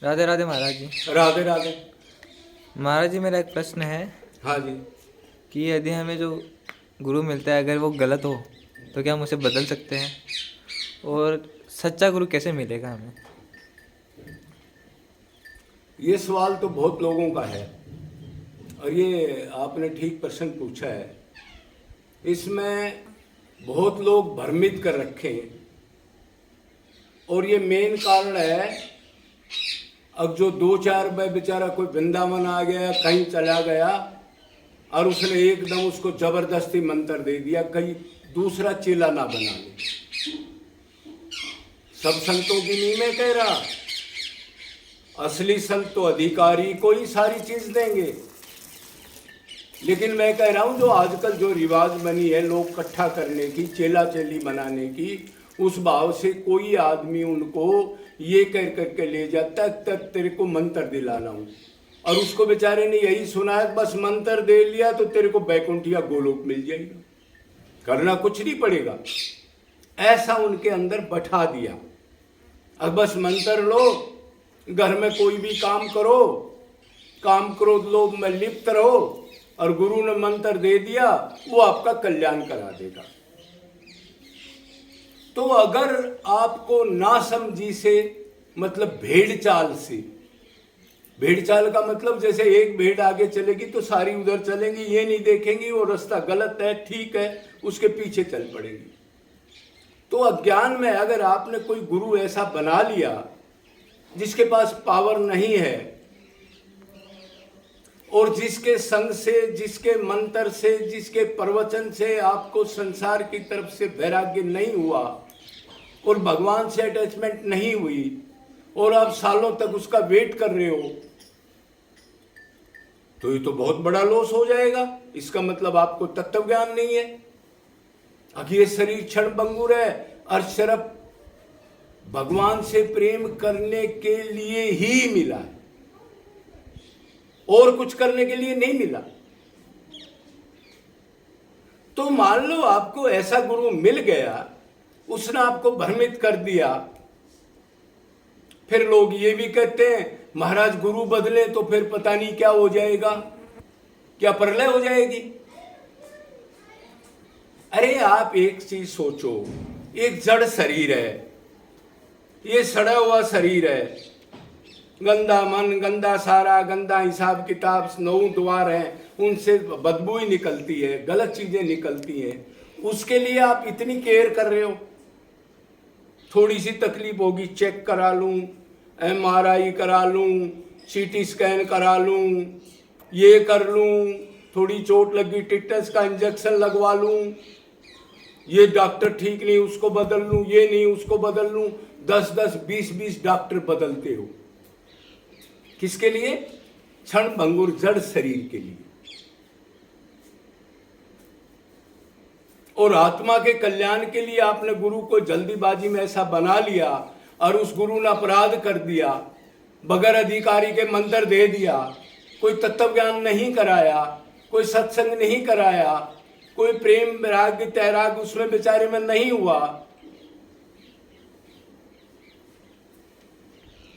राधे राधे महाराज जी। राधे राधे। महाराज जी, मेरा एक प्रश्न है हाँ जी। कि यदि हमें जो गुरु मिलता है अगर वो गलत हो तो क्या हम उसे बदल सकते हैं, और सच्चा गुरु कैसे मिलेगा हमें? ये सवाल तो बहुत लोगों का है और ये आपने ठीक प्रश्न पूछा है। इसमें बहुत लोग भ्रमित कर रखे हैं और ये मेन कारण है। अब जो 2-4 बेचारा कोई वृंदावन आ गया, कहीं चला गया और उसने एकदम उसको जबरदस्ती मंत्र दे दिया, कहीं दूसरा चेला ना बना ले। सब संतों की नहीं मैं कह रहा, असली संत तो अधिकारी को ही सारी चीज देंगे। लेकिन मैं कह रहा हूं जो आजकल जो रिवाज बनी है लोग इकट्ठा करने की, चेला चेली बनाने की, उस भाव से कोई आदमी उनको ये कर करके ले जाता तक तेरे को मंत्र दिलाना हूं, और उसको बेचारे ने यही सुना है बस मंत्र दे लिया तो तेरे को बैकुंठिया गोलोक मिल जाएगा, करना कुछ नहीं पड़ेगा, ऐसा उनके अंदर बैठा दिया। अब बस मंत्र लो, घर में कोई भी काम करो, काम क्रोध लोभ में लिप्त रहो, और गुरु ने मंत्र दे दिया वो आपका कल्याण करा देगा। तो अगर आपको नासमझी से, मतलब भेड़ चाल से, भेड़ चाल का मतलब जैसे एक भेड़ आगे चलेगी तो सारी उधर चलेंगी, ये नहीं देखेंगी वो रास्ता गलत है ठीक है, उसके पीछे चल पड़ेंगी। तो अज्ञान में अगर आपने कोई गुरु ऐसा बना लिया जिसके पास पावर नहीं है और जिसके संग से, जिसके मंत्र से, जिसके प्रवचन से आपको संसार की तरफ से वैराग्य नहीं हुआ और भगवान से अटैचमेंट नहीं हुई और आप सालों तक उसका वेट कर रहे हो, तो ये तो बहुत बड़ा लॉस हो जाएगा। इसका मतलब आपको तत्व ज्ञान नहीं है। आखिर ये शरीर क्षण भंगुर है और सिर्फ भगवान से प्रेम करने के लिए ही मिला है, और कुछ करने के लिए नहीं मिला। तो मान लो आपको ऐसा गुरु मिल गया, उसने आपको भ्रमित कर दिया, फिर लोग ये भी कहते हैं महाराज गुरु बदले तो फिर पता नहीं क्या हो जाएगा, क्या प्रलय हो जाएगी। अरे आप एक चीज सोचो, एक जड़ शरीर है, ये सड़ा हुआ शरीर है, गंदा मन, गंदा सारा, गंदा हिसाब किताब, 9 द्वार हैं, उनसे बदबू ही निकलती है, गलत चीजें निकलती हैं, उसके लिए आप इतनी केयर कर रहे हो। थोड़ी सी तकलीफ होगी चेक करा लूं, MRI करा लूं, CT स्कैन करा लूं, ये कर लूं, थोड़ी चोट लगी टिटस का इंजेक्शन लगवा लूं, ये डॉक्टर ठीक नहीं उसको बदल लूं, ये नहीं उसको बदल लूं, 10-10, 20-20 डॉक्टर बदलते हो। किसके लिए? क्षण भंगुर जड़ शरीर के लिए। और आत्मा के कल्याण के लिए आपने गुरु को जल्दीबाजी में ऐसा बना लिया और उस गुरु ने अपराध कर दिया, बगैर अधिकारी के मंत्र दे दिया, कोई तत्व ज्ञान नहीं कराया, कोई सत्संग नहीं कराया, कोई प्रेम वैराग्य तैराग उसमें बेचारे में नहीं हुआ,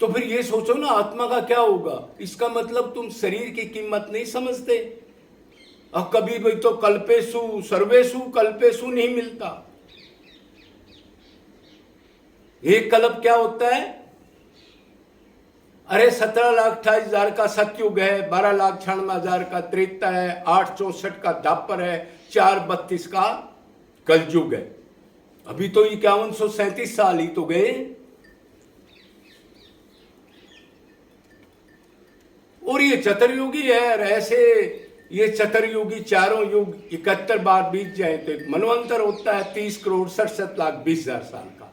तो फिर ये सोचो ना आत्मा का क्या होगा। इसका मतलब तुम शरीर की कीमत नहीं समझते। अब कभी भी तो कल्पेशु सर्वेशु कल्पेशु नहीं मिलता। एक कल्प क्या होता है? अरे 17,28,000 का सतयुग है, 12,96,000 का त्रेता है, 864 का द्वापर है, 432 का कलयुग है। अभी तो 5137 साल ही तो गए। और ये चतुर्युगी है, और ऐसे ये चतुर्युगी चारों युग 71 बार बीत जाए तो एक मनवंतर होता है 30,67,20,000 साल का।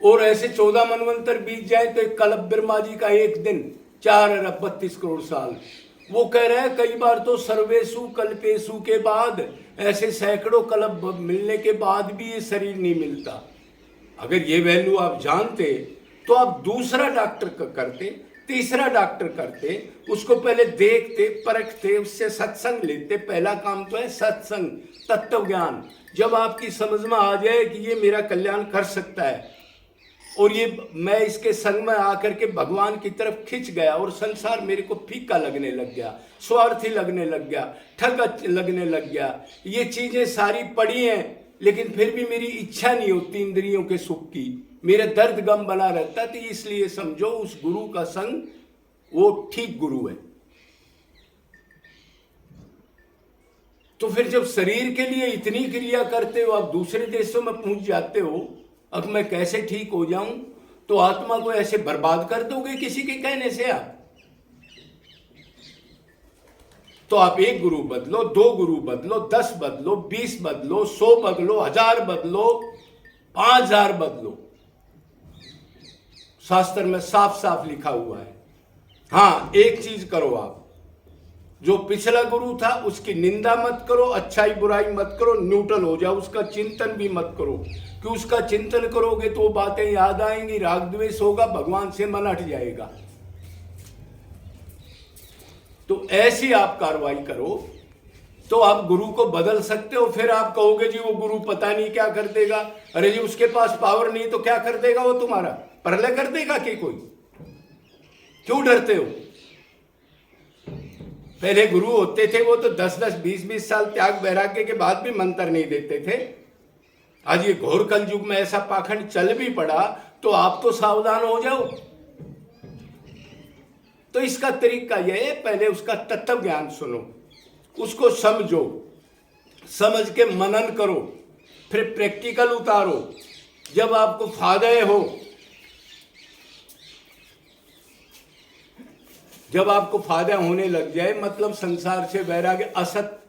और ऐसे 14 मनवंतर बीत जाए तो एक कल्प ब्रह्मा जी का एक दिन 4,32,00,000 साल। वो कह रहे हैं कई बार तो सर्वेशु कल्पेशु के बाद ऐसे सैकड़ों कल्प मिलने के बाद भी ये शरीर नहीं मिलता। अगर ये वैल्यू आप जानते तो आप दूसरा डॉक्टर करते, तीसरा डॉक्टर करते, उसको पहले देखते परखते, उससे सत्संग लेते। पहला काम तो है सत्संग, तत्व ज्ञान। जब आपकी समझ में आ जाए कि ये मेरा कल्याण कर सकता है और ये मैं इसके संग में आकर के भगवान की तरफ खिंच गया और संसार मेरे को फीका लगने लग गया, स्वार्थी लगने लग गया, ठग लगने लग गया। ये चीजें सारी पड़ी हैं, लेकिन फिर भी मेरी इच्छा नहीं होती इंद्रियों के सुख की, मेरा दर्द गम बना रहता। तो इसलिए समझो उस गुरु का संग वो ठीक गुरु है। तो फिर जब शरीर के लिए इतनी क्रिया करते हो, आप दूसरे देशों में पहुंच जाते हो, अब मैं कैसे ठीक हो जाऊं, तो आत्मा को ऐसे बर्बाद कर दोगे किसी के कहने से आप? तो आप 1 गुरु बदलो, 2 गुरु बदलो, 10 बदलो, 20 बदलो, 100 बदलो, 1000 बदलो, 5000 बदलो, शास्त्र में साफ साफ लिखा हुआ है। हाँ, एक चीज करो आप, जो पिछला गुरु था उसकी निंदा मत करो, अच्छाई बुराई मत करो, न्यूट्रल हो जाओ, उसका चिंतन भी मत करो, कि उसका चिंतन करोगे तो वो बातें याद आएंगी, राग द्वेष होगा, भगवान से मन हट जाएगा। तो ऐसी आप कार्रवाई करो तो आप गुरु को बदल सकते हो। फिर आप कहोगे जी वो गुरु पता नहीं क्या कर देगा। अरे जी उसके पास पावर नहीं तो क्या कर देगा वो तुम्हारा? प्रलय कर देगा कि कोई? क्यों डरते हो? पहले गुरु होते थे वो तो 10-10, 20-20 साल त्याग वैराग्य के बाद भी मंत्र नहीं देते थे। आज ये घोर कल युग में ऐसा पाखंड चल भी पड़ा तो आप तो सावधान हो जाओ। तो इसका तरीका यह है, पहले उसका तत्व ज्ञान सुनो, उसको समझो, समझ के मनन करो, फिर प्रैक्टिकल उतारो। जब आपको फायदा हो, जब आपको फायदा होने लग जाए, मतलब संसार से वैराग्य, असत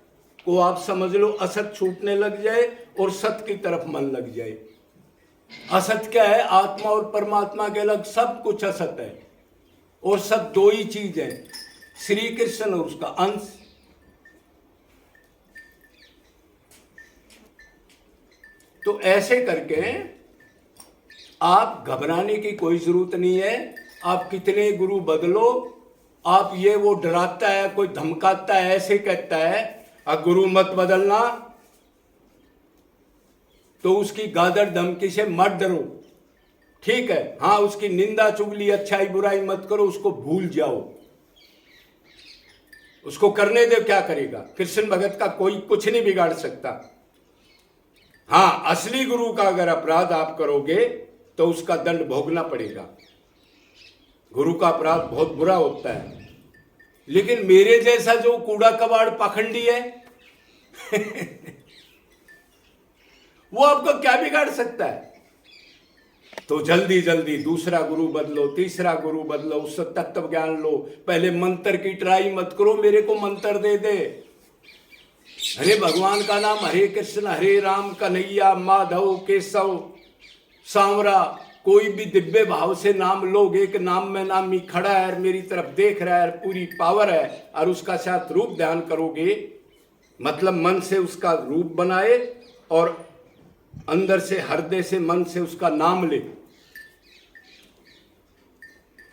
को आप समझ लो, असत छूटने लग जाए और सत की तरफ मन लग जाए। असत क्या है? आत्मा और परमात्मा के अलग सब कुछ असत है, और सब दो ही चीज है, श्री कृष्ण और उसका अंश। तो ऐसे करके आप घबराने की कोई जरूरत नहीं है। आप कितने गुरु बदलो, आप ये वो डराता है, कोई धमकाता है, ऐसे कहता है गुरु मत बदलना, तो उसकी गादर धमकी से मत डरो, ठीक है? हाँ, उसकी निंदा चुगली अच्छाई बुराई मत करो, उसको भूल जाओ, उसको करने दो, क्या करेगा? कृष्ण भगत का कोई कुछ नहीं बिगाड़ सकता। हाँ, असली गुरु का अगर अपराध आप करोगे तो उसका दंड भोगना पड़ेगा। गुरु का अपराध बहुत बुरा होता है, लेकिन मेरे जैसा जो कूड़ा कबाड़ पाखंडी है वो आपको क्या बिगाड़ सकता है? तो जल्दी जल्दी दूसरा गुरु बदलो, तीसरा गुरु बदलो, उससे तत्व ज्ञान लो। पहले मंत्र की ट्राई मत करो, मेरे को मंत्र दे दे। हरे भगवान का नाम, हरे कृष्ण हरे राम कन्हैया माधव केशव सांवरा, कोई भी दिव्य भाव से नाम लोग, एक नाम में नामी खड़ा है, मेरी तरफ देख रहा है, पूरी पावर है, और उसका साथ रूप ध्यान करोगे, मतलब मन से उसका रूप बनाए और अंदर से हृदय से मन से उसका नाम ले,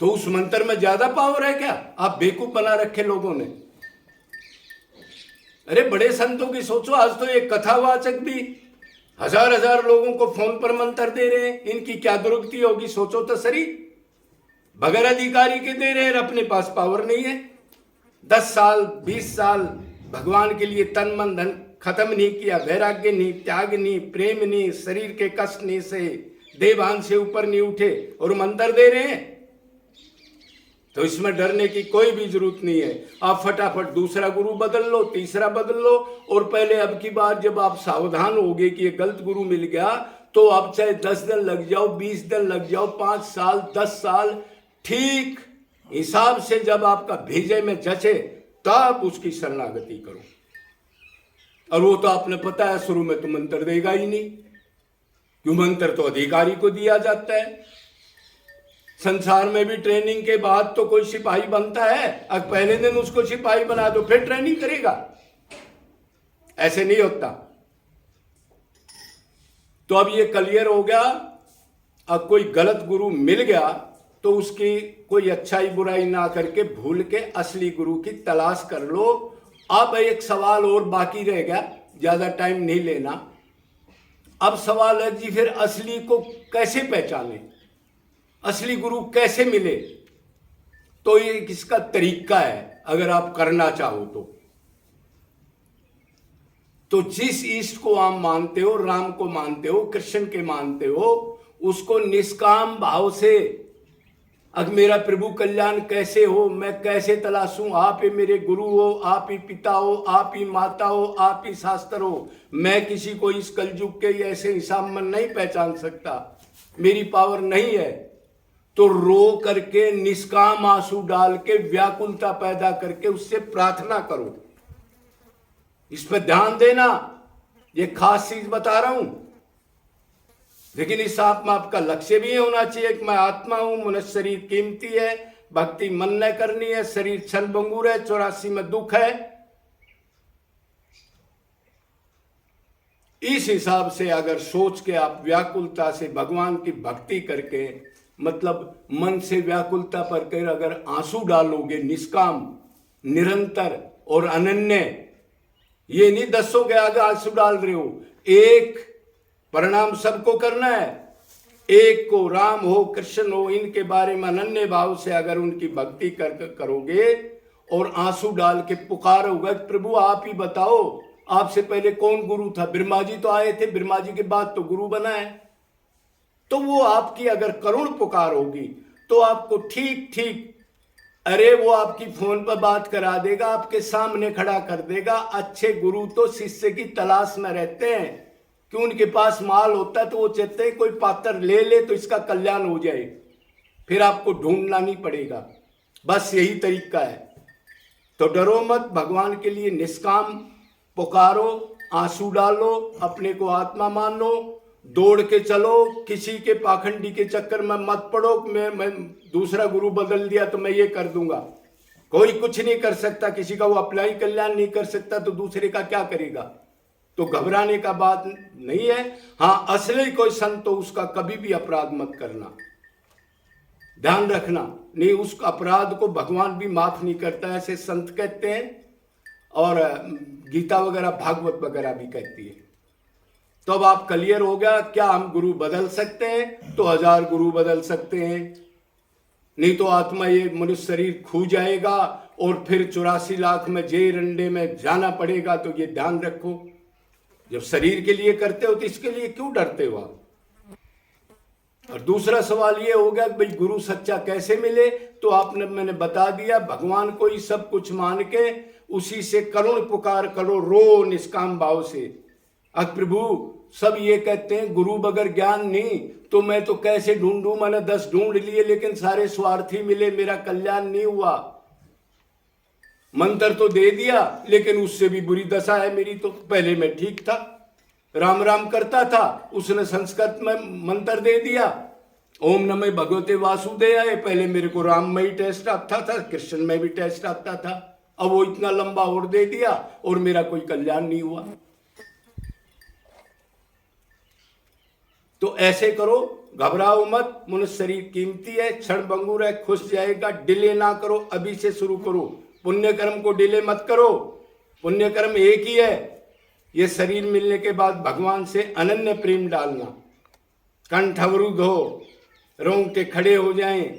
तो उस मंत्र में ज्यादा पावर है क्या? आप बेवकूफ बना रखे लोगों ने। अरे बड़े संतों की सोचो, आज तो एक कथावाचक भी हजार लोगों को फोन पर मंत्र दे रहे हैं, इनकी क्या दुर्गति होगी? सोचो तो सही। बगैर अधिकारी के दे रहे हैं, अपने पास पावर नहीं है। 10 साल 20 साल भगवान के लिए तन मन धन खत्म नहीं किया, वैराग्य नहीं, त्याग नहीं, प्रेम नहीं, शरीर के कष्ट नहीं सहे, देवान से ऊपर नहीं उठे, और मंत्र दे रहे हैं। तो इसमें डरने की कोई भी जरूरत नहीं है। आप फटाफट दूसरा गुरु बदल लो, तीसरा बदल लो, और पहले अब की बार जब आप सावधान होगे कि ये गलत गुरु मिल गया, तो आप चाहे 10 दिन लग जाओ, 20 दिन लग जाओ, 5 साल 10 साल, ठीक हिसाब से जब आपका भेजे में जचे तब उसकी शरणागति करो। और वो तो आपने पता है, शुरू में तो मंत्र देगा ही नहीं, क्यों? मंत्र तो अधिकारी को दिया जाता है। संसार में भी ट्रेनिंग के बाद तो कोई सिपाही बनता है, अब पहले दिन उसको सिपाही बना दो फिर ट्रेनिंग करेगा? ऐसे नहीं होता। तो अब ये क्लियर हो गया। अब कोई गलत गुरु मिल गया तो उसकी कोई अच्छाई बुराई ना करके भूल के असली गुरु की तलाश कर लो। अब एक सवाल और बाकी रह गया, ज्यादा टाइम नहीं लेना। अब सवाल है जी, फिर असली को कैसे पहचाने? असली गुरु कैसे मिले, तो ये किसका तरीका है अगर आप करना चाहो तो जिस ईष्ट को आप मानते हो, राम को मानते हो, कृष्ण के मानते हो, उसको निष्काम भाव से, अब मेरा प्रभु कल्याण कैसे हो, मैं कैसे तलाशूं, आप ही मेरे गुरु हो, आप ही पिता हो, आप ही माता हो, आप ही शास्त्र हो, मैं किसी को इस कलयुग के ऐसे हिसाब में नहीं पहचान सकता, मेरी पावर नहीं है, तो रो करके निष्काम आंसू डाल के व्याकुलता पैदा करके उससे प्रार्थना करो। इस पर ध्यान देना, ये खास चीज बता रहा हूं। लेकिन इस आत्मा आपका लक्ष्य भी होना चाहिए कि मैं आत्मा हूं, मनुष्य शरीर कीमती है, भक्ति मन ने करनी है, शरीर क्षण भंगुर है, 84 में दुख है। इस हिसाब से अगर सोच के आप व्याकुलता से भगवान की भक्ति करके, मतलब मन से व्याकुलता पर कर अगर आंसू डालोगे, निष्काम, निरंतर और अनन्य, ये नहीं दसों के आगे आंसू डाल रहे हो, एक परिणाम सबको करना है, एक को, राम हो कृष्ण हो, इनके बारे में अनन्य भाव से अगर उनकी भक्ति करोगे और आंसू डाल के पुकारोगे, प्रभु आप ही बताओ, आपसे पहले कौन गुरु था, ब्रह्मा जी तो आए थे, ब्रह्मा जी के बाद तो गुरु बना है, तो वो आपकी अगर करुण पुकार होगी तो आपको ठीक ठीक, अरे वो आपकी फोन पर बात करा देगा, आपके सामने खड़ा कर देगा। अच्छे गुरु तो शिष्य की तलाश में रहते हैं कि उनके पास माल होता है तो वो चाहते हैं कोई पात्र ले ले तो इसका कल्याण हो जाए, फिर आपको ढूंढना नहीं पड़ेगा, बस यही तरीका है। तो डरो मत, भगवान के लिए निष्काम पुकारो, आंसू डालो, अपने को आत्मा मानो, दौड़ के चलो, किसी के पाखंडी के चक्कर में मत पड़ो, मैं दूसरा गुरु बदल दिया तो मैं ये कर दूंगा, कोई कुछ नहीं कर सकता, किसी का वो अपना ही कल्याण नहीं कर सकता तो दूसरे का क्या करेगा, तो घबराने का बात नहीं है। हाँ, असली कोई संत तो उसका कभी भी अपराध मत करना, ध्यान रखना, नहीं उस अपराध को भगवान भी माफ नहीं करता, ऐसे संत कहते हैं, और गीता वगैरह भागवत वगैरह भी कहती है। तो अब आप क्लियर हो गया, क्या हम गुरु बदल सकते हैं, तो 1000 गुरु बदल सकते हैं, नहीं तो आत्मा ये मनुष्य शरीर खो जाएगा और फिर 84 लाख में जेल अंडे में जाना पड़ेगा। तो ये ध्यान रखो, जब शरीर के लिए करते हो तो इसके लिए क्यों डरते हो आप। और दूसरा सवाल ये हो गया कि भाई गुरु सच्चा कैसे मिले, तो आपने, मैंने बता दिया, भगवान को ही सब कुछ मान के उसी से करुण पुकार करो, रो निष्काम भाव से। अब प्रभु सब ये कहते हैं गुरु बगैर ज्ञान नहीं, तो मैं तो कैसे ढूंढूं, मैंने 10 ढूंढ लिए लेकिन सारे स्वार्थी मिले, मेरा कल्याण नहीं हुआ। मंत्र तो दे दिया लेकिन उससे भी बुरी दशा है मेरी, तो पहले मैं ठीक था, राम राम करता था, उसने संस्कृत में मंत्र दे दिया, ओम नमः भगवते वासुदेवाय, पहले मेरे को राम में ही टेस्ट आता था, कृष्ण में भी टेस्ट आता था, अब वो इतना लंबा और दे दिया और मेरा कोई कल्याण नहीं हुआ। तो ऐसे करो, घबराओ मत, मनुष्य शरीर कीमती है, क्षण भंगुर है, खुश जाएगा, डिले ना करो, अभी से शुरू करो, पुण्य कर्म को डिले मत करो, पुण्य कर्म एक ही है, ये शरीर मिलने के बाद भगवान से अनन्य प्रेम डालना, कंठ अवरुद्ध हो, रोंगटे खड़े हो जाएं,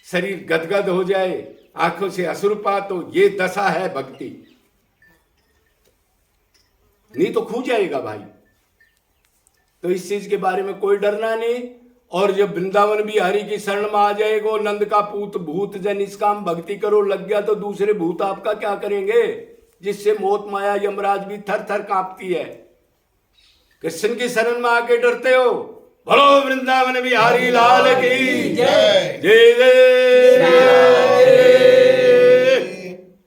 शरीर गदगद हो जाए, आंखों से अश्रुपात हो, ये दशा है भक्ति, नहीं तो खो जाएगा भाई। तो इस चीज के बारे में कोई डरना नहीं। और जब वृंदावन भी हरि की शरण में आ जाएगा, नंद का पूत भूत जन निष्काम भक्ति करो लग गया, तो दूसरे भूत आपका क्या करेंगे, जिससे मोह माया यमराज भी थर थर कांपती है। कृष्ण की शरण में आके डरते हो, बोलो वृंदावन बिहारी लाल की।